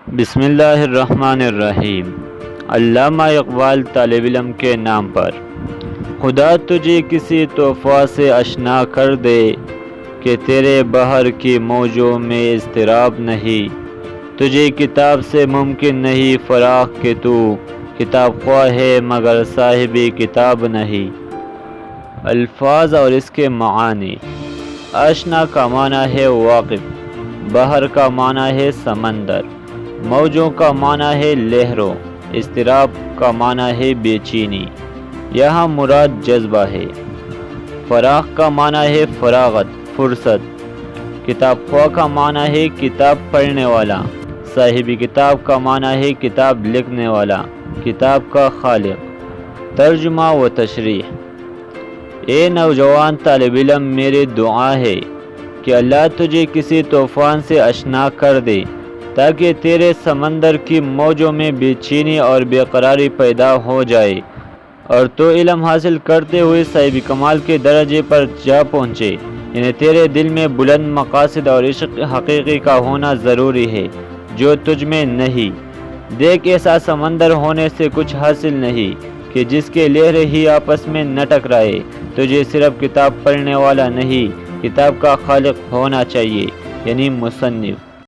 بسم اللہ الرحمن الرحیم۔ علامہ اقبال طالب علم کے نام پر۔ خدا تجھے کسی تحفہ سے اشنا کر دے کہ تیرے بحر کی موجوں میں اضطراب نہیں۔ تجھے کتاب سے ممکن نہیں فراق کہ تو کتاب خواہ ہے مگر صاحب کتاب نہیں۔ الفاظ اور اس کے معانی۔ اشنا کا معنی ہے واقف، بحر کا معنی ہے سمندر، موجوں کا معنی ہے لہروں، اضطراب کا معنی ہے بے چینی۔ یہاں مراد جذبہ ہے۔ فراق کا معنی ہے فراغت، فرصت۔ کتاب خواہ کا معنی ہے کتاب پڑھنے والا۔ صاحب کتاب کا معنی ہے کتاب لکھنے والا، کتاب کا خالق۔ ترجمہ و تشریح۔ اے نوجوان طالب علم، میری دعا ہے کہ اللہ تجھے کسی طوفان سے اشنا کر دے تاکہ تیرے سمندر کی موجوں میں بے چینی اور بے قراری پیدا ہو جائے اور تو علم حاصل کرتے ہوئے صاحب کمال کے درجے پر جا پہنچے۔ یعنی تیرے دل میں بلند مقاصد اور عشق حقیقی کا ہونا ضروری ہے جو تجھ میں نہیں۔ دیکھ، ایسا سمندر ہونے سے کچھ حاصل نہیں کہ جس کے لہریں ہی آپس میں نہ ٹکرائے۔ تجھے صرف کتاب پڑھنے والا نہیں، کتاب کا خالق ہونا چاہیے، یعنی مصنف۔